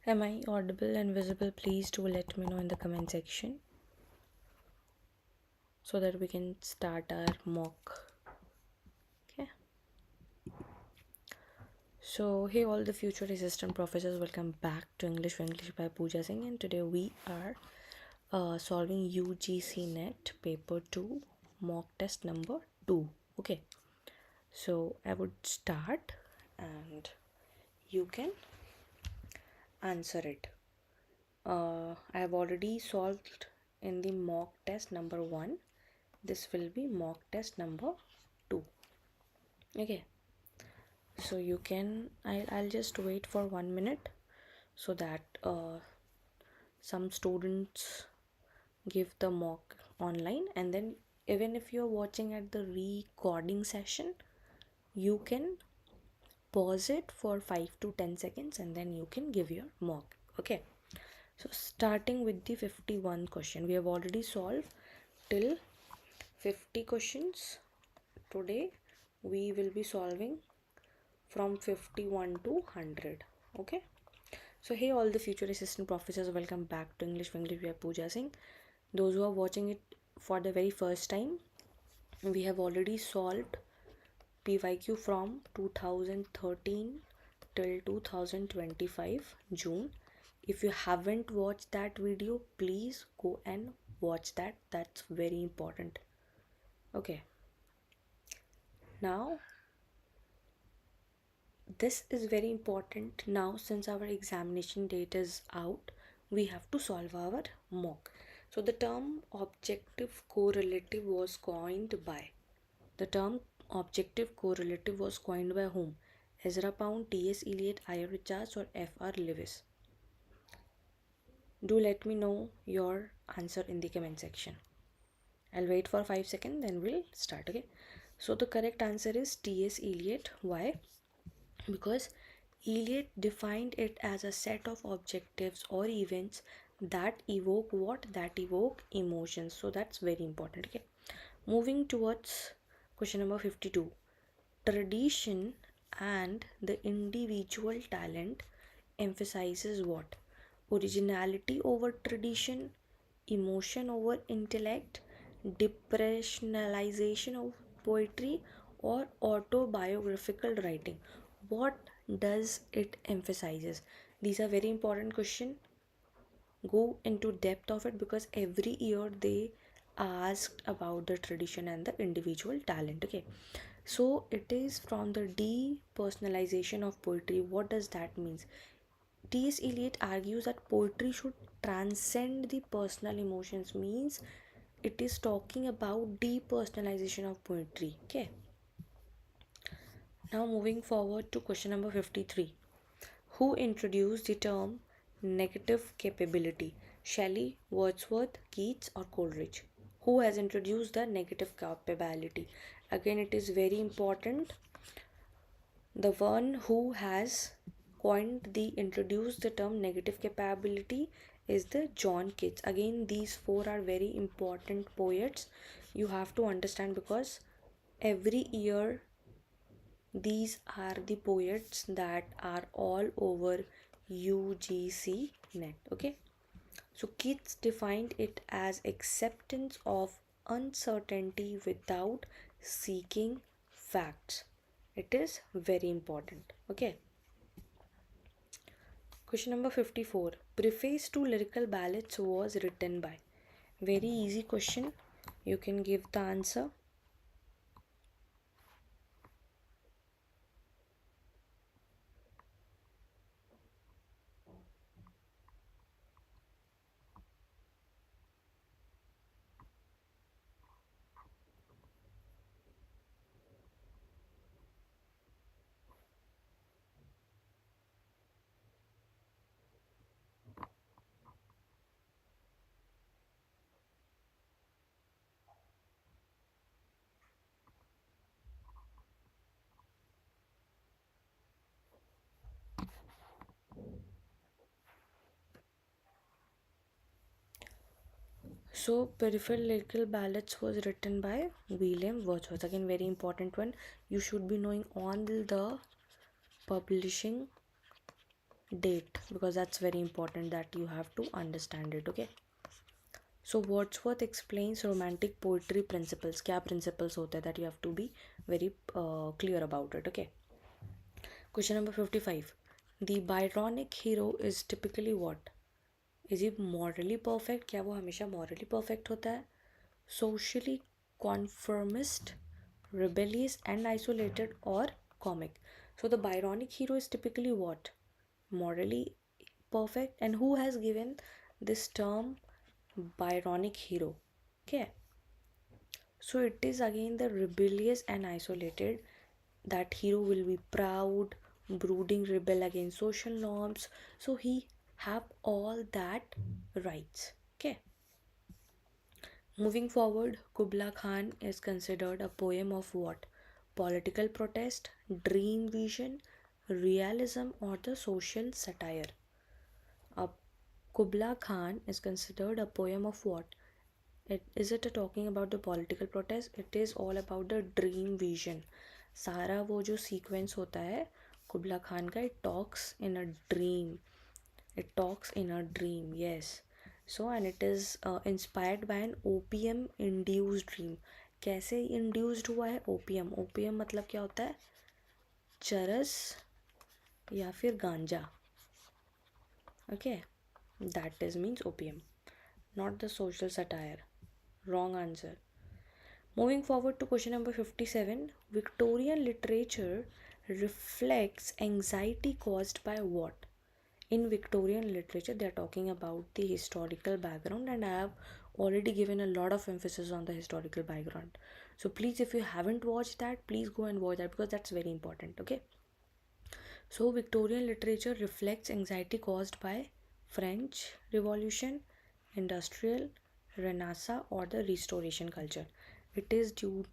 Am I audible and visible? Please do let me know in the comment section so that we can start our mock. Okay. So hey all the future assistant professors, welcome back to English by Pooja Singh, and today we are solving UGC NET Paper 2 mock test number 2. Okay. So I would start and you can answer it. I have already solved in the mock test number 1. This will be mock test number 2. Okay, so you can I'll just wait for 1 minute so that some students give the mock online, and then even if you're watching at the recording session, you can pause it for 5 to 10 seconds and then you can give your mock. Okay, so starting with the 51 question, we have already solved till 50 questions. Today we will be solving from 51 to 100. Okay, so hey all the future assistant professors, welcome back to English by Pooja Singh. Those who are watching it for the very first time, we have already solved PYQ from 2013 till 2025 June. If you haven't watched that video, please go and watch that. That's very important. Okay, now this is very important. Now since our examination date is out, we have to solve our mock. So the term objective correlative was coined by whom? Ezra Pound, T.S. Eliot, I.R. Richards, or F.R. Lewis? Do let me know your answer in the comment section. I'll wait for 5 seconds, then we'll start. Okay, so the correct answer is T.S. Eliot. Why? Because Eliot defined it as a set of objectives or events that evoke what? That evoke emotions. So that's very important. Okay, moving towards question number 52. Tradition and the individual talent emphasizes what? Originality over tradition, emotion over intellect, depersonalization of poetry, or autobiographical writing. What does it emphasizes? These are very important questions. Go into depth of it because every year they asked about the tradition and the individual talent. Okay, so it is from the depersonalization of poetry. What does that mean? T.S. Eliot argues that poetry should transcend the personal emotions, means it is talking about depersonalization of poetry. Okay, now moving forward to question number 53. Who introduced the term negative capability? Shelley, Wordsworth, Keats, or Coleridge? Who has introduced the negative capability? Again, it is very important. The one who has introduced the term negative capability is the John Keats. Again, these four are very important poets. You have to understand because every year these are the poets that are all over UGC NET. Okay, so Keats defined it as acceptance of uncertainty without seeking facts. It is very important. Okay, question number 54. Preface to lyrical ballads was written by? Very easy question, you can give the answer. So peripheral lyrical ballads was written by William Wordsworth. Again, very important one. You should be knowing all the publishing date, because that's very important that you have to understand it. Okay, so Wordsworth explains romantic poetry principles. क्या principles होते हैं, that you have to be very clear about it. Okay, question number 55. The Byronic hero is typically what? Is he morally perfect? क्या वो हमेशा morally perfect होता है? Socially conformist, rebellious and isolated, or comic? So the Byronic hero is typically what? Morally perfect. And who has given this term Byronic hero? Okay, so it is again the rebellious and isolated. That hero will be proud, brooding, rebel against social norms. So he have all that rights. Okay, moving forward, Kubla Khan is considered a poem of what? Political protest, dream vision, realism, or the social satire. Kubla Khan is considered a poem of what? Is it talking about the political protest? It is all about the dream vision. सारा वो जो sequence होता है कुबला खान का, it talks in a dream, yes. So and it is inspired by an opium induced dream. कैसे induced हुआ है? opium मतलब क्या होता है? चरस या फिर गांजा. Okay, that is means opium, not the social satire. Wrong answer. Moving forward to question number 57. Victorian literature reflects anxiety caused by what? In Victorian literature, they are talking about the historical background, and I have already given a lot of emphasis on the historical background. So please, if you haven't watched that, please go and watch that, because that's very important. Okay. So Victorian literature reflects anxiety caused by French Revolution, Industrial Renaissance, or the Restoration culture. It is due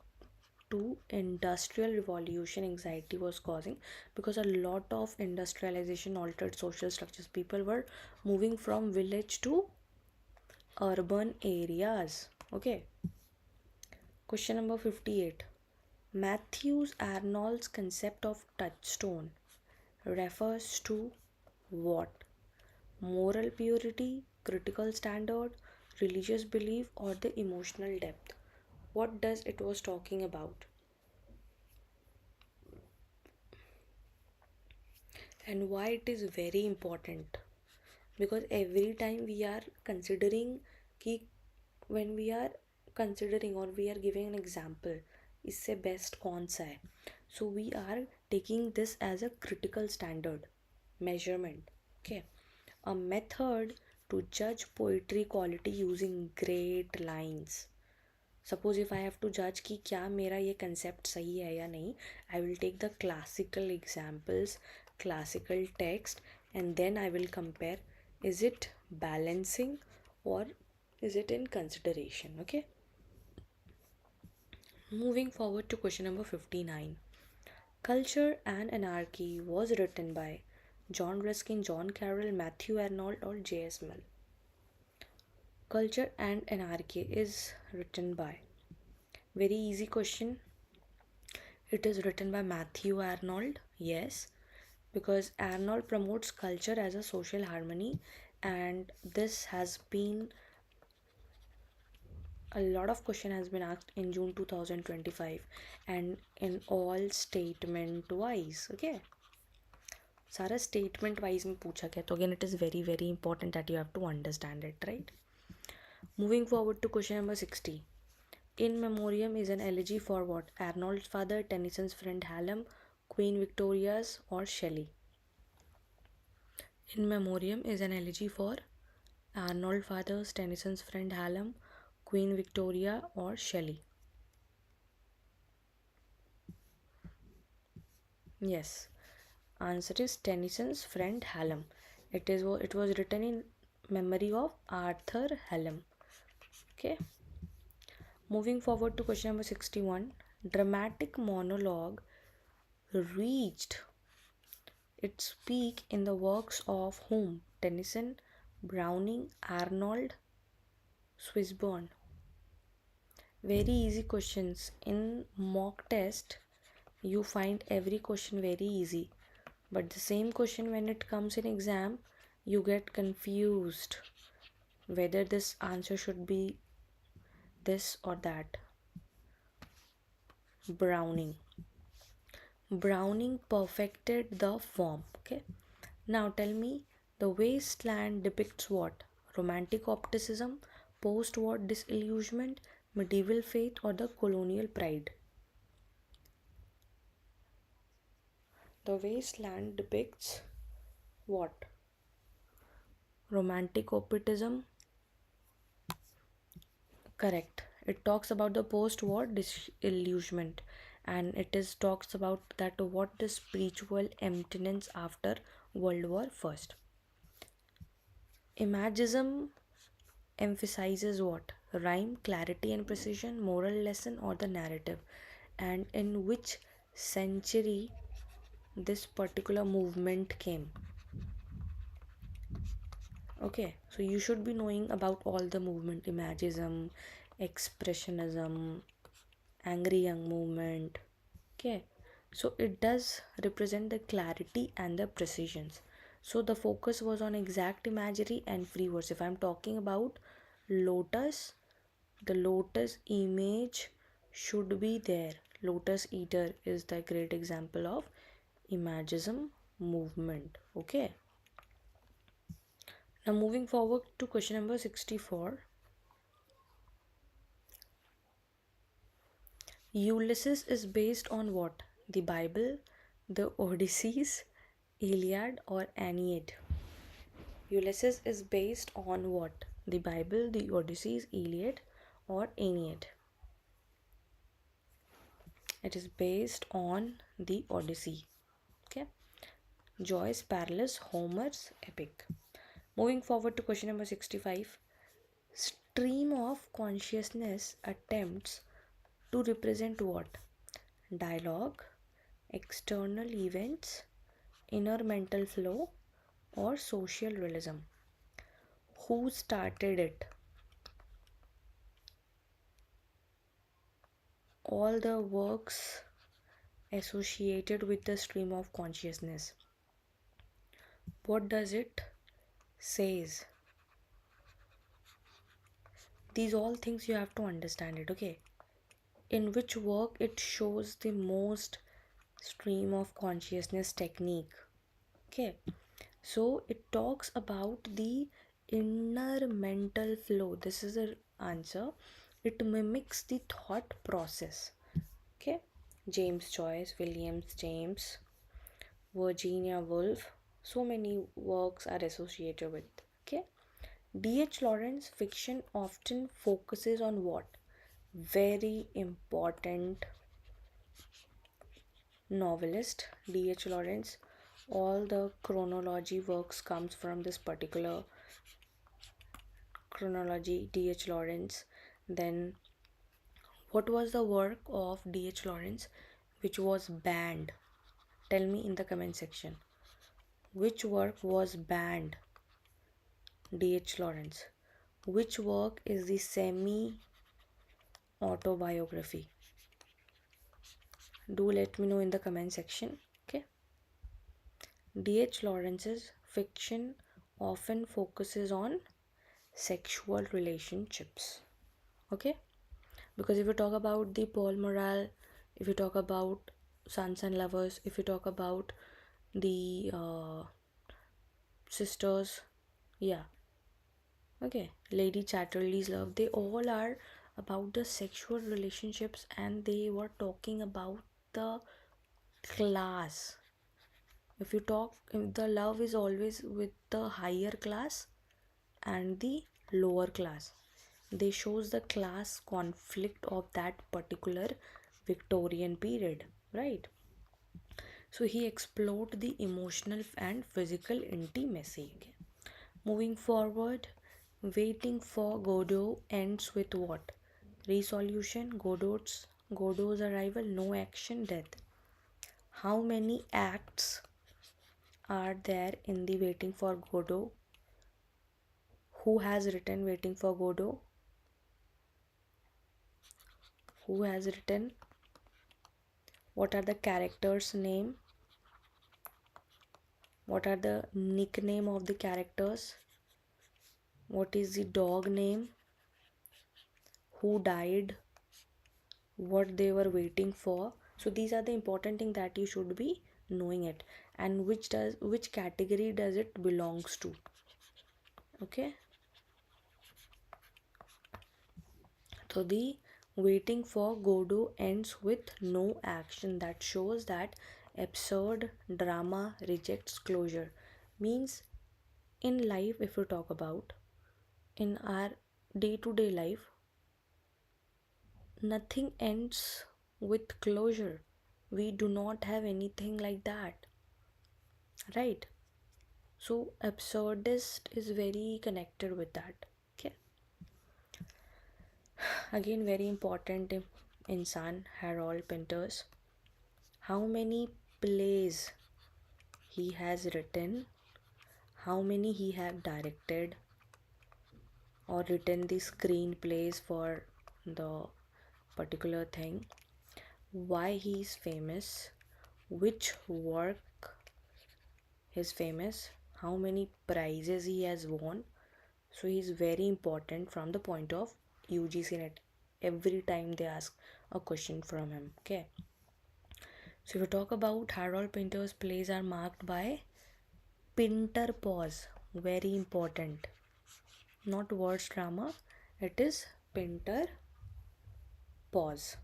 to Industrial Revolution anxiety was causing, because a lot of industrialization altered social structures. People were moving from village to urban areas. Okay. Question number 58. Matthew Arnold's concept of touchstone refers to what? Moral purity, critical standard, religious belief, or the emotional depth? What does it was talking about? And why it is very important? Because every time we are considering कि when we are considering or we are giving an example, इससे best कौन सा है, so we are taking this as a critical standard measurement. Okay, a method to judge poetry quality using great lines. Suppose if I have to judge कि क्या मेरा ये concept सही है या नहीं, I will take the classical examples, classical text, and then I will compare, is it balancing or is it in consideration? Okay, moving forward to question number 59. Culture and Anarchy was written by John Ruskin, John Carroll, Matthew Arnold, or J.S. Mill. Culture and Anarchy is written by, very easy question, it is written by Matthew Arnold. Yes, because Arnold promotes culture as a social harmony, and this has been a lot of question has been asked in June 2025 and in all statement wise. Okay, सारा statement wise में पूछा गया, तो again it is very very important that you have to understand it, right? Moving forward to question number 60. In Memoriam is an elegy for what? Arnold's father, Tennyson's friend Hallam, Queen Victoria's, or Shelley? In Memoriam is an elegy for Arnold's father, Tennyson's friend Hallam, Queen Victoria, or Shelley? Yes, answer is Tennyson's friend Hallam. It was written in memory of Arthur Hallam. Okay. Moving forward to question number 61. Dramatic monologue reached its peak in the works of whom? Tennyson, Browning, Arnold, Swinburne. Very easy questions. In mock test, you find every question very easy. But the same question, when it comes in exam, you get confused whether this answer should be this or that. Browning perfected the form. Okay. Now tell me, the wasteland depicts what? Romantic optimism, post-war disillusionment, medieval faith, or the colonial pride? The wasteland depicts what? Romantic optimism. Correct. It talks about the post-war disillusionment, and it is talks about that what the spiritual emptiness after World War First. Imagism emphasizes what? Rhyme, clarity and precision, moral lesson, or the narrative. And in which century this particular movement came? Okay, so you should be knowing about all the movement: imagism, expressionism, angry young movement. Okay, so it does represent the clarity and the precisions. So the focus was on exact imagery and free words. If I'm talking about lotus, the lotus image should be there. Lotus eater is the great example of imagism movement. Okay, now moving forward to question number 64. Ulysses is based on what? The Bible, the Odysseys, Iliad, or Aeneid? Ulysses is based on what? The Bible, the Odysseys, Iliad, or Aeneid? It is based on the Odyssey. Okay. Joyce, Parallels, Homer's epic. Moving forward to question number 65. Stream of consciousness attempts to represent what? Dialogue, external events, inner mental flow, or social realism? Who started it? All the works associated with the stream of consciousness. What does it says? These all things you have to understand it. Okay. In which work it shows the most stream of consciousness technique? Okay, so it talks about the inner mental flow. This is the answer. It mimics the thought process. Okay, James Joyce, Williams James, Virginia Woolf, so many works are associated with. Okay, D.H. Lawrence fiction often focuses on what? Very important novelist D.H. Lawrence. All the chronology works comes from this particular chronology, D.H. Lawrence. Then what was the work of D.H. Lawrence which was banned? Tell me in the comment section. Which work was banned? D.H. Lawrence. Which work is the semi autobiography? Do let me know in the comment section. Okay. D.H. Lawrence's fiction often focuses on sexual relationships. Okay, because if you talk about the Paul Morale, if you talk about Sons and Lovers, if you talk about the sisters, yeah, okay, Lady Chatterley's Love, they all are about the sexual relationships, and they were talking about the class. If you talk, if the love is always with the higher class and the lower class, they shows the class conflict of that particular Victorian period, right? So he explored the emotional and physical intimacy. Okay. Moving forward, Waiting for Godot ends with what? Resolution, Godot's arrival, no action, death. How many acts are there in the Waiting for Godot? Who has written Waiting for Godot? Who has written? What are the characters' name? What are the nickname of the characters? What is the dog name? Who died? What they were waiting for? So these are the important thing that you should be knowing it, and which category does it belongs to. Okay, so the waiting for Godot ends with no action. That shows that absurd drama rejects closure. Means in life, if we talk about in our day-to-day life, nothing ends with closure. We do not have anything like that, right? So absurdist is very connected with that. Okay, again very important insan Harold Pinters. How many plays he has written, how many he have directed or written the screenplays for the particular thing, why he is famous, which work is famous, how many prizes he has won. So he is very important from the point of UGC NET. Every time they ask a question from him. Okay. So if we talk about Harold Pinter's plays are marked by Pinter pause. Very important. Not words drama. It is Pinter pause.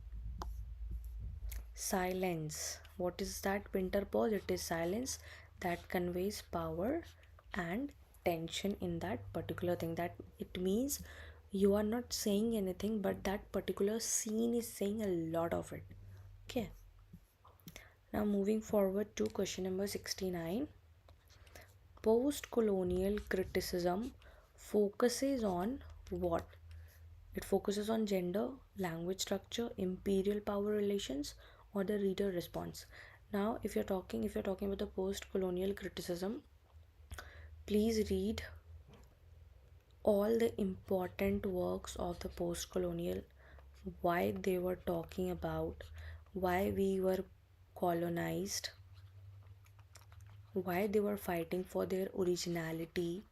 Silence. What is that Pinter pause? It is silence that conveys power and tension in that particular thing. That it means you are not saying anything, but that particular scene is saying a lot of it. Okay. Now moving forward to question number 69. Post-colonial criticism focuses on what? It focuses on gender, language structure, imperial power relations, or the reader response. Now, if you're talking about the post-colonial criticism, please read all the important works of the post-colonial, why they were talking about, why we were colonized, why they were fighting for their originality.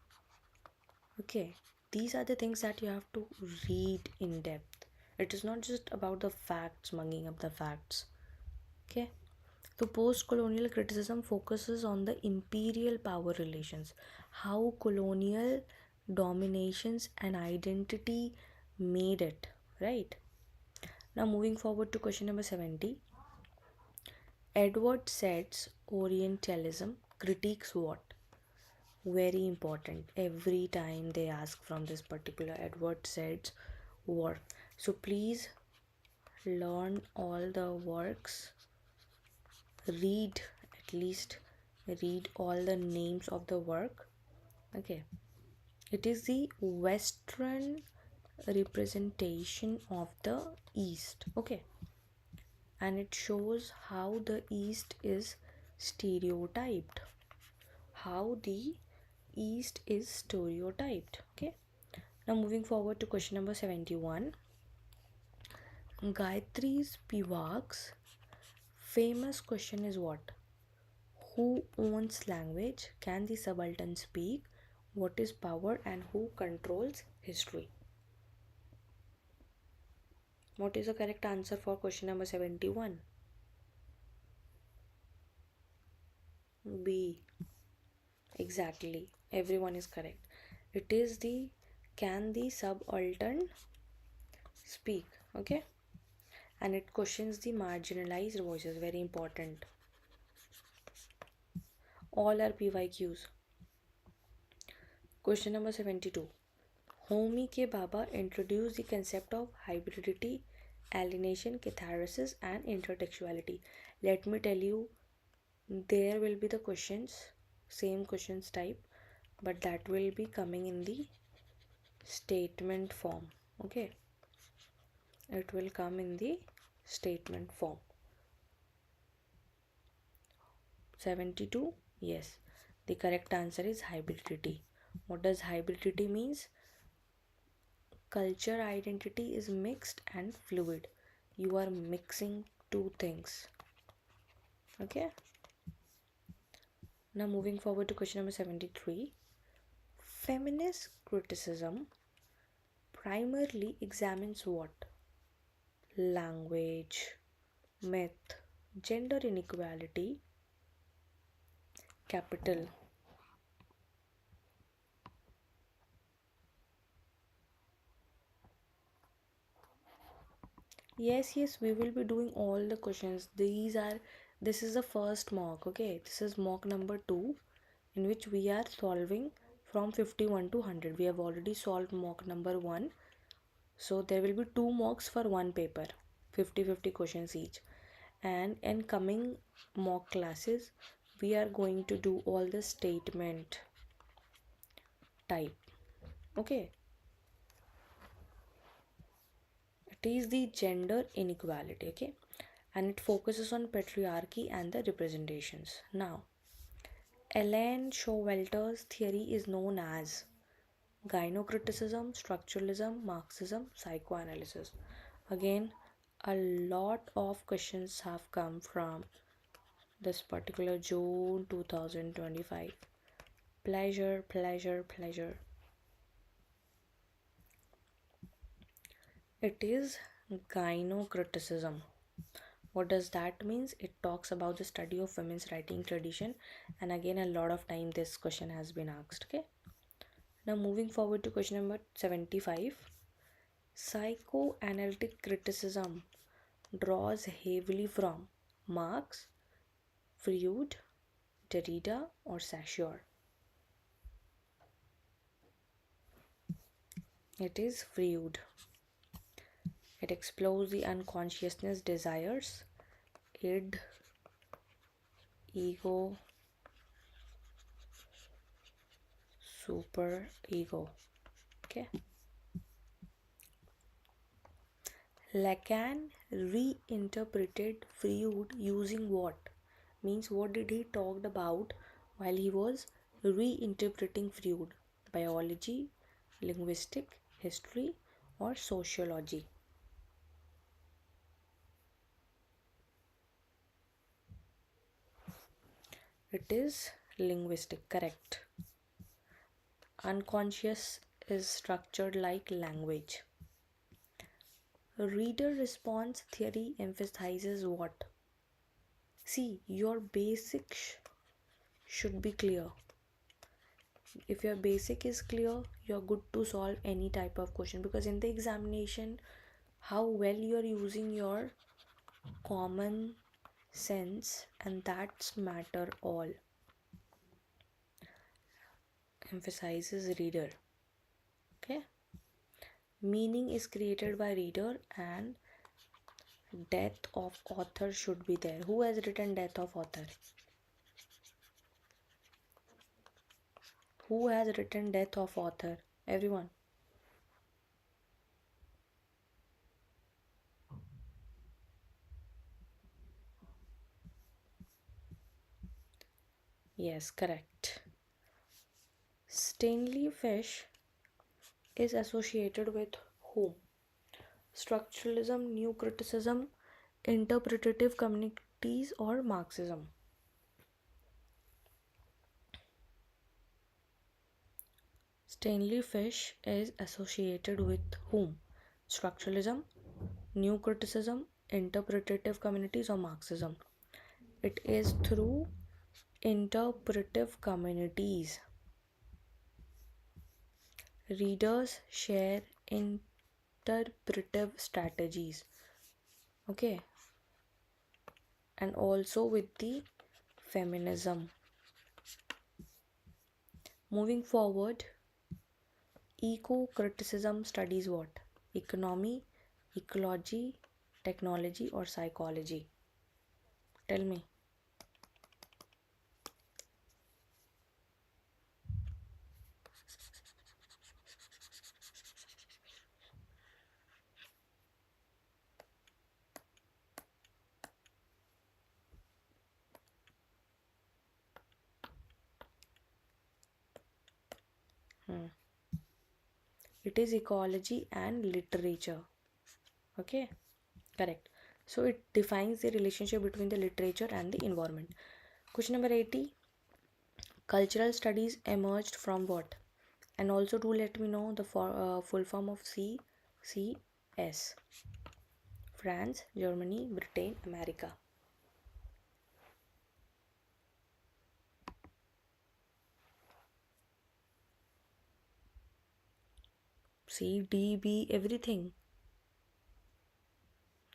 Okay, these are the things that you have to read in depth. It is not just about the facts, mugging up the facts. Okay, so post colonial criticism focuses on the imperial power relations, how colonial dominations and identity made it, right? Now, moving forward to question number 70. Edward Said's Orientalism critiques what? Very important. Every time they ask from this particular Edward Said's work. So please learn all the works. Read, at least read all the names of the work. Okay. It is the Western representation of the East. Okay. And it shows how the East is stereotyped. How the East is stereotyped. Okay. Now moving forward to question number 71. Gayatri Spivak's famous question is what? Who owns language? Can the subaltern speak? What is power and who controls history? What is the correct answer for question number 71? B. Exactly. Everyone is correct. It is the can the subaltern speak? Okay. And it questions the marginalized voices. Very important. All are PYQs. Question number 72. Homi K. Baba introduced the concept of hybridity, alienation, catharsis, and intertextuality. Let me tell you, there will be the questions, same questions type, but that will be coming in the statement form. Okay, it will come in the statement form. 72. Yes, the correct answer is hybridity. What does hybridity means? Culture identity is mixed and fluid. You are mixing two things. Okay. Now moving forward to question number 73. Feminist criticism primarily examines what? Language, myth, gender inequality, capital. Yes, we will be doing all the questions. This is the first mock, okay? This is mock number 2, in which we are solving from 51 to 100. We have already solved mock number 1. So there will be 2 mocks for one paper, 50-50 questions each. And in coming mock classes, we are going to do all the statement type, okay? It is the gender inequality, okay? And it focuses on patriarchy and the representations. Now, Elaine Showalter's theory is known as gynocriticism, structuralism, Marxism, psychoanalysis. Again, a lot of questions have come from this particular June 2025. Pleasure. It is gynocriticism. What does that means? It talks about the study of women's writing tradition, and again a lot of time this question has been asked, okay? Now moving forward to question number 75. Psychoanalytic criticism draws heavily from Marx, Freud, Derrida or Saussure. It is Freud. It explores the unconsciousness desires, id, ego, super ego. Okay. Lacan reinterpreted Freud using what? Means what did he talked about while he was reinterpreting Freud? Biology, linguistic, history or sociology? It is linguistic, correct. Unconscious is structured like language. Reader response theory emphasizes what? See, your basics should be clear. If your basic is clear, you're good to solve any type of question, because in the examination, how well you're using your common sense, and that's matter all. Emphasizes reader. Okay. Meaning is created by reader and death of author should be there. Who has written death of author? Who has written death of author? Everyone. Yes, correct. Stanley Fish is associated with whom? Structuralism, new criticism, interpretative communities or Marxism? Stanley Fish is associated with whom? Structuralism, new criticism, interpretative communities or Marxism? It is through interpretive communities. Readers share interpretive strategies, okay, and also with the feminism. Moving forward, eco-criticism studies what? Economy, ecology, technology or psychology? Tell me. It is ecology and literature. Okay, correct. So it defines the relationship between the literature and the environment. Question number 80. Cultural studies emerged from what? And also do let me know the full form of CCS. France, Germany, Britain, America. C, D, B, everything.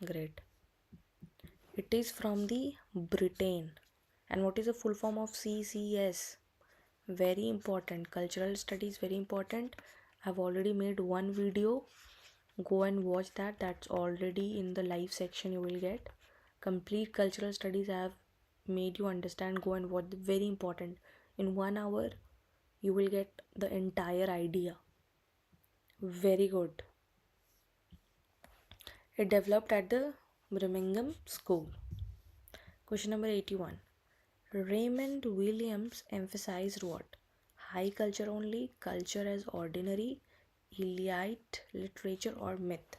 Great. It is from the Britain. And what is the full form of CCS? Very important. Cultural studies, very important. I've already made one video. Go and watch that. That's already in the live section. You will get complete cultural studies. I have made you understand. Go and watch. Very important. In 1 hour, you will get the entire idea. Very good. It developed at the Birmingham School. Question number 81. Raymond Williams emphasized what? High culture only, culture as ordinary, elite literature or myth?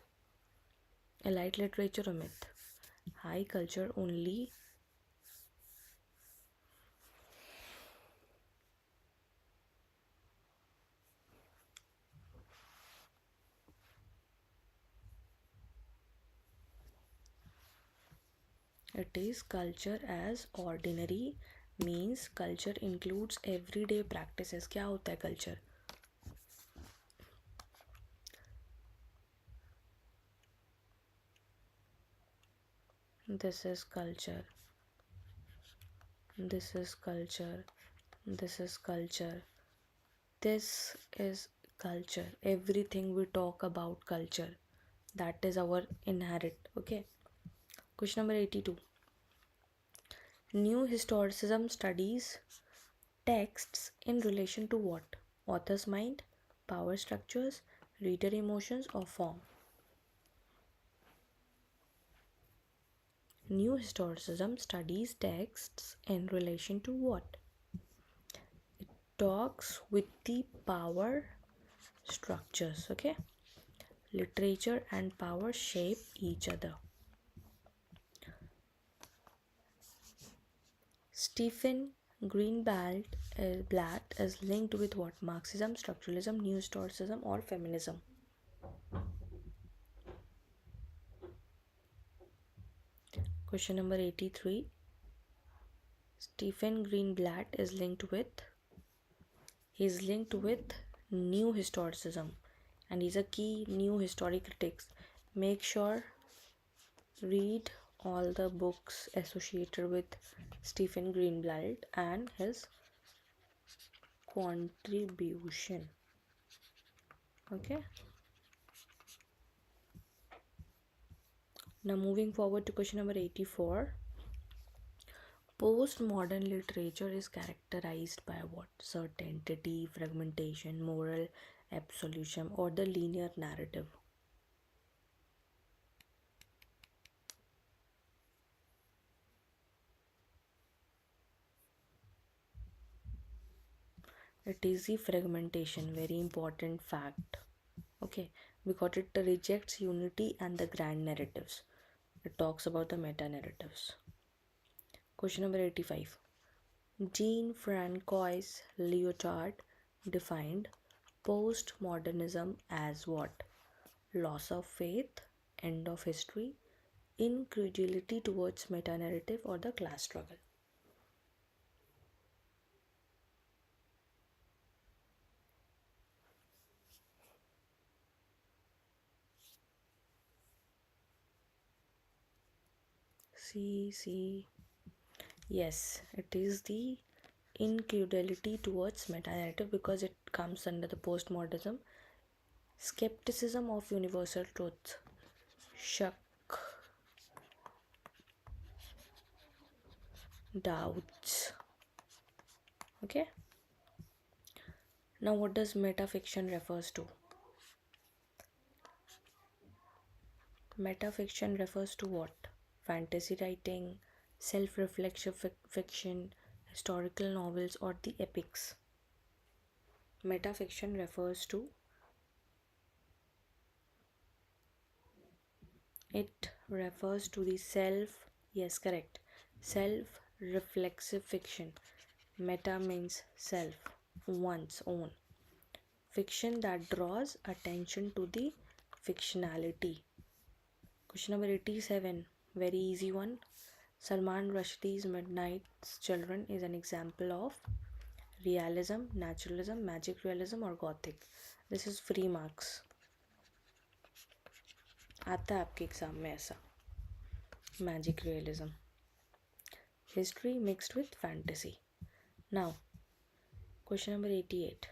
Elite literature or myth? High culture only. It is culture as ordinary, means culture includes everyday practices. क्या होता है culture? This is culture. This is culture. This is culture. This is culture. Everything we talk about culture. That is our inherent. Okay. Question number 82. New historicism studies texts in relation to what? Author's mind, power structures, reader emotions, or form? New historicism studies texts in relation to what? It talks with the power structures. Okay. Literature and power shape each other. Stephen Greenblatt is linked with what? Marxism, structuralism, new historicism, or feminism? Question number 83. Stephen Greenblatt is linked with new historicism, and he's a key new historic critic. Make sure read all the books associated with Stephen Greenblatt and his contribution. Okay. Now moving forward to question number 84. Postmodern literature is characterized by what? Certainty, fragmentation, moral absolution, or the linear narrative? It is the fragmentation, very important fact. Okay, because it rejects unity and the grand narratives. It talks about the meta narratives. Question number 85. Jean-Francois Lyotard defined postmodernism as what? Loss of faith, end of history, incredulity towards meta narrative, or the class struggle? C. Yes, it is the incredulity towards meta narrative because it comes under the postmodernism. Skepticism of universal truth. Shock. Doubts. Okay. Now what does metafiction refers to? Metafiction refers to what? Fantasy writing, self-reflexive fiction, historical novels, or the epics? Metafiction refers to the self, yes, correct, self-reflexive fiction. Meta means self, one's own. Fiction that draws attention to the fictionality. Question number 87, very easy one. Salman Rushdie's Midnight's Children is an example of realism, naturalism, magic realism or gothic. This is free marks. आता है आपके exam में ऐसा. Magic realism. History mixed with fantasy. Now, question number 88.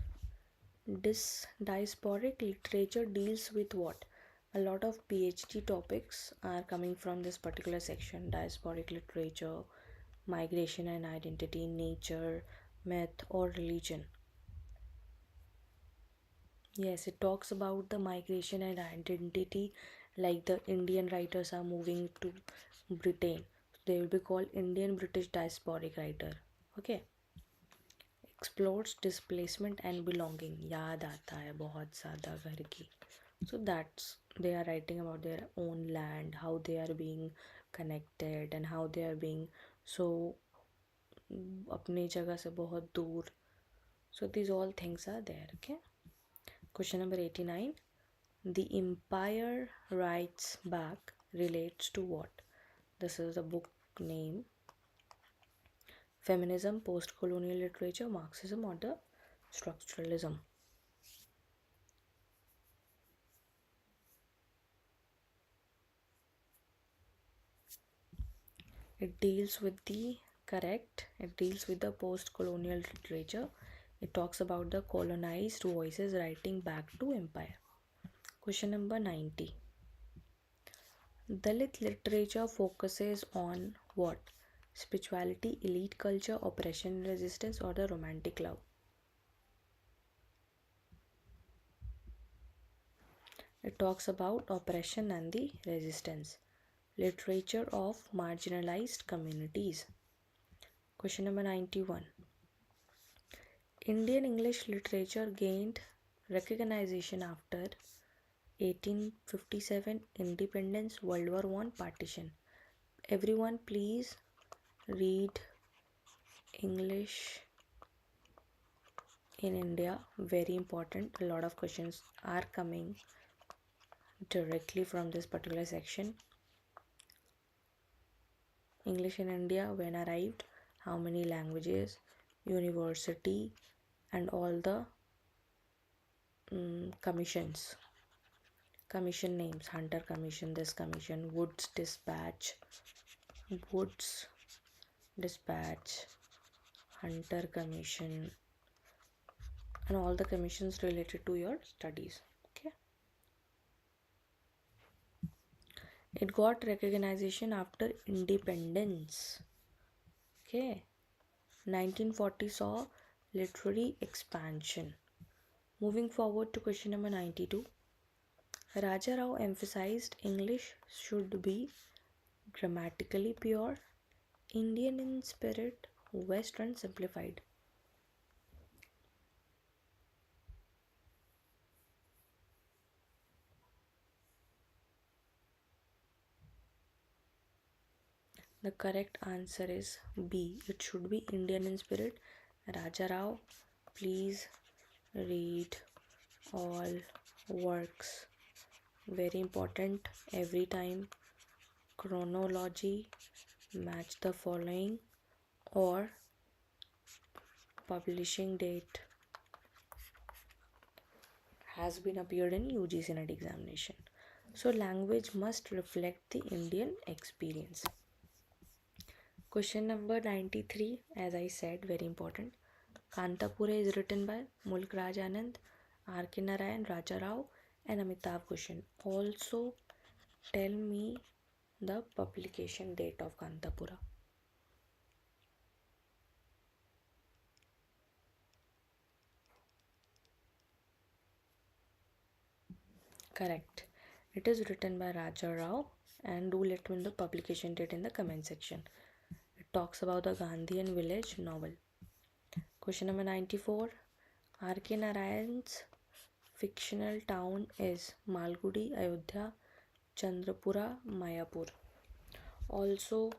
Diasporic literature deals with what? A lot of PhD topics are coming from this particular section. Diasporic literature, migration and identity, nature, myth or religion. Yes, it talks about the migration and identity, like the Indian writers are moving to Britain. They will be called Indian British diasporic writer. Okay. Explores displacement and belonging. याद आता है बहुत ज़्यादा घर की. So that's, they are writing about their own land, how they are being connected and how they are being so अपनी जगह से बहुत दूर. So these all things are there. Okay. Question number 89. The Empire Writes Back relates to what? This is the book name. Feminism, Postcolonial literature, Marxism or the structuralism. It deals with the post-colonial literature. It talks about the colonized voices writing back to empire. Question number 90. Dalit literature focuses on what? Spirituality, elite culture, oppression and resistance or the romantic love. It talks about oppression and the resistance. Literature of marginalized communities. Question number 91. Indian English literature gained recognition after 1857 independence, World War I, partition. Everyone please read English in India. Very important. A lot of questions are coming directly from this particular section. English in India, when arrived, how many languages, university and all the commissions. Commission names: Hunter Commission, this commission, Wood's Dispatch, Hunter Commission, and all the commissions related to your studies. Okay. It got recognition after independence. Okay. 1940 saw literary expansion. Moving forward to question number 92. Raja Rao emphasized English should be grammatically pure, Indian in spirit, Western simplified. The correct answer is B. It should be Indian in spirit. Raja Rao, please read all works. Very important. Every time chronology, match the following, or publishing date has been appeared in UGC NET examination. So language must reflect the Indian experience. Question number 93, as I said, very important. Kantapura is written by Mulk Raj Anand, R.K. Narayan, Raja Rao and Amitabh Ghosh. Also tell me the publication date of Kantapura. Correct. It is written by Raja Rao, and do let me know the publication date in the comment section. It talks about the Gandhian village novel. Question number 94. R.K. Narayan's fictional town is Malgudi, Ayodhya, Chandrapura, Mayapur. Also,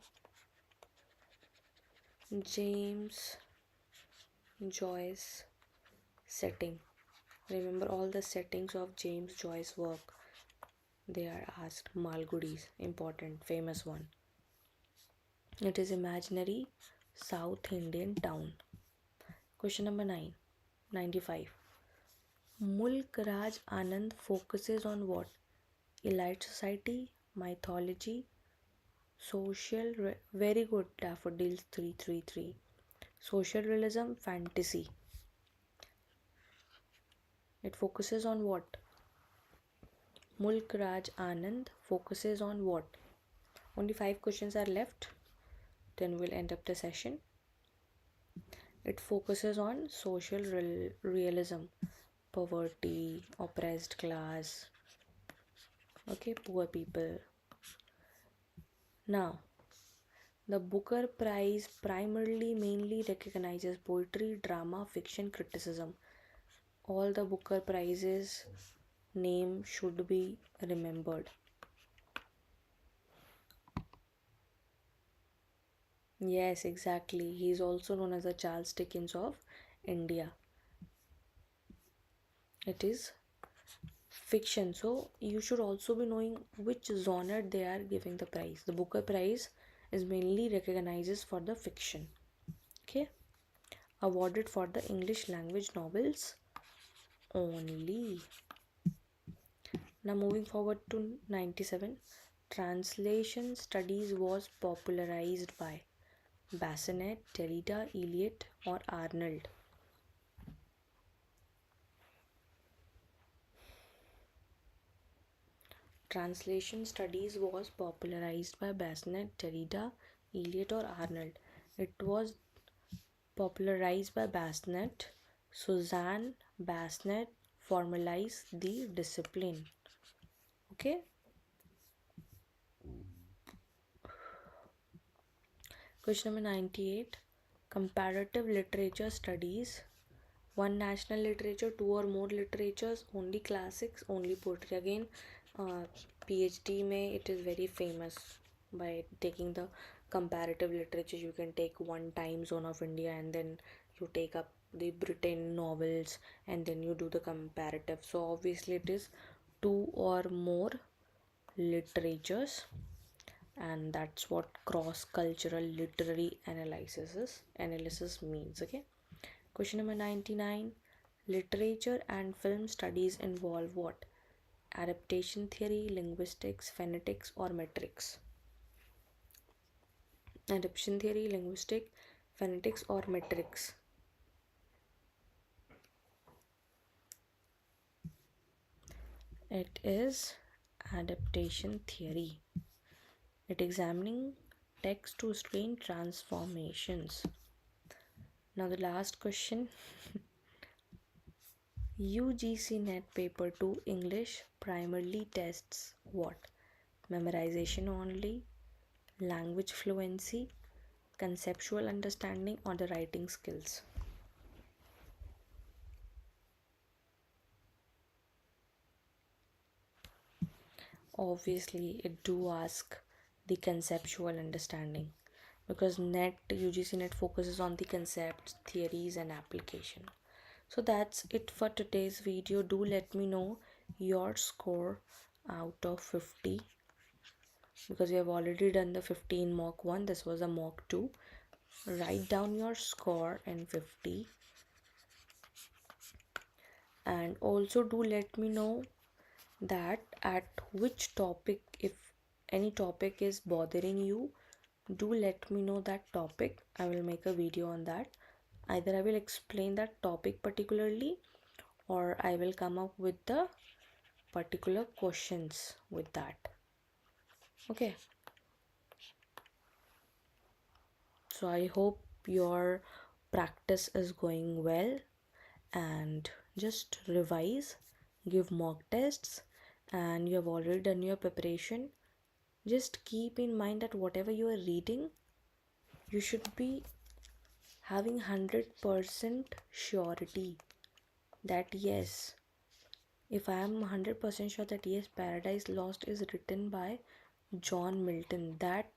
James Joyce setting. Remember all the settings of James Joyce's work. They are asked. Malgudi's, important, famous one. It is imaginary South Indian town. Question number 95. Mulk Raj Anand focuses on what? Elite society, mythology, very good, daffodils 333. Social realism, fantasy. It focuses on what? Mulk Raj Anand focuses on what? Only 5 questions are left. Then we'll end up the session. It focuses on social realism, poverty, oppressed class, poor people. Now, the Booker Prize mainly recognizes poetry, drama, fiction, criticism. All the Booker Prizes name should be remembered. Yes, exactly. He is also known as the Charles Dickens of India. It is fiction, so you should also be knowing which genre they are giving the prize. The Booker Prize is mainly recognizes for the fiction. Okay, awarded for the English language novels only. Now moving forward to 97. Translation studies was popularized by Bassinet, Derrida, Eliot or Arnold. Translation studies was popularized by Bassinet, Derrida, Eliot or Arnold. It was popularized by Bassinet. Suzanne Bassinet formalized the discipline. Okay. Question number 98. Comparative literature studies. 1 national literature, 2 or more literatures, only classics, only poetry. Again, PhD mein it is very famous. By taking the comparative literature, you can take 1 time zone of India and then you take up the Britain novels and then you do the comparative. So obviously it is 2 or more literatures, and that's what cross-cultural literary analysis means. Okay. Question number 99. Literature and film studies involve what? Adaptation theory, linguistics, phonetics or metrics? Adaptation theory, linguistics, phonetics or metrics? It is adaptation theory. It examining text to screen transformations. Now the last question. UGC NET Paper 2 English primarily tests what? Memorization only, language fluency, conceptual understanding or the writing skills? Obviously it do ask the conceptual understanding, because UGC NET focuses on the concepts, theories and application. So that's it for today's video. Do let me know your score out of 50, because we have already done the 15 mock 1. This was a mock 2. Write down your score in 50, and also do let me know that at which topic, if any topic is bothering you, do let me know that topic. I will make a video on that. Either I will explain that topic particularly, or I will come up with the particular questions with that. Okay, so I hope your practice is going well, and just revise, give mock tests, and you have already done your preparation. Just keep in mind that whatever you are reading, you should be having 100% surety that yes, if I am 100% sure that yes, Paradise Lost is written by John Milton, that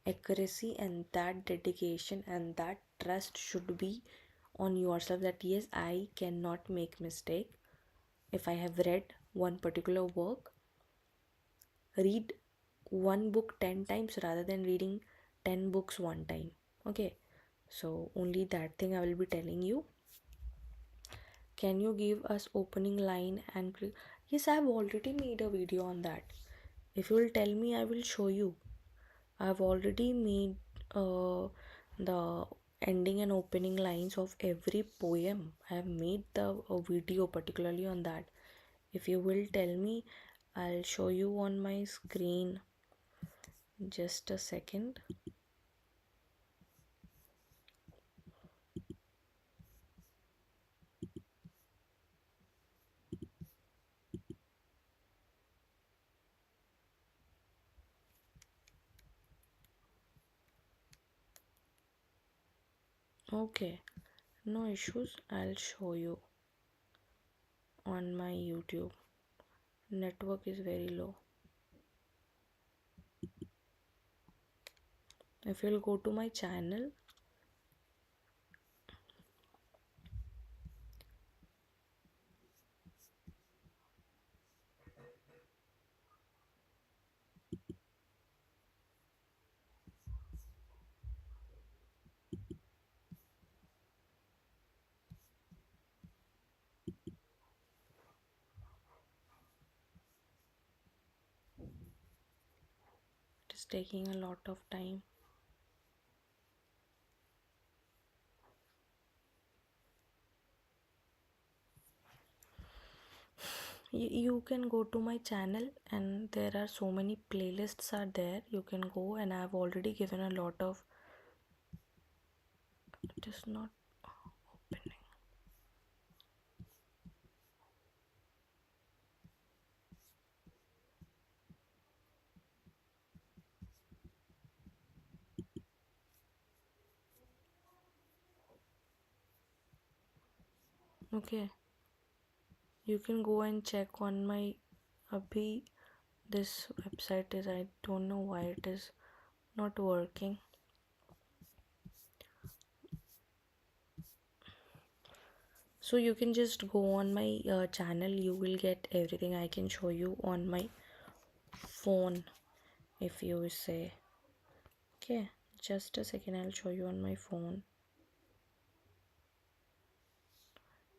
accuracy and that dedication and that trust should be on yourself that yes, I cannot make mistake. If I have read one particular work, read one book 10 times rather than reading 10 books one time. Okay, so only that thing I will be telling you. Can you give us opening line and yes, I have already made a video on that. If you will tell me, I will show you. I have already made the ending and opening lines of every poem. I have made the video particularly on that. If you will tell me, I'll show you on my screen. Just a second. Okay, no issues. I'll show you on my YouTube. Network is very low. If you'll go to my channel, it is taking a lot of time. You can go to my channel and there are so many playlists are there. You can go and I've already given a lot of. It is not opening. Okay, you can go and check on my abhi. This website is, I don't know why it is not working. So you can just go on my channel. You will get everything. I can show you on my phone if you say. Okay, just a second, I'll show you on my phone.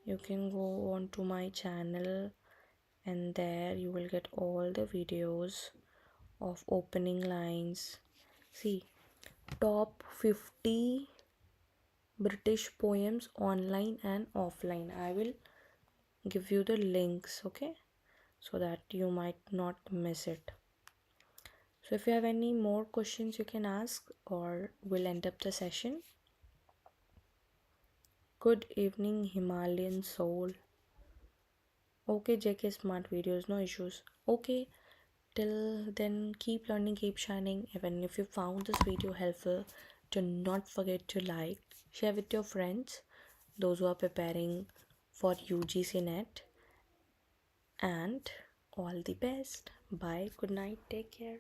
You can go on to my channel and there you will get all the videos of opening lines. See, top 50 British poems online and offline. I will give you the links, okay, so that you might not miss it. So if you have any more questions, you can ask or we'll end up the session. Good evening, Himalayan soul. Okay, JK Smart videos, no issues. Okay, till then, keep learning, keep shining. Even if you found this video helpful, do not forget to like, share with your friends, those who are preparing for UGC NET, and all the best. Bye, good night, take care.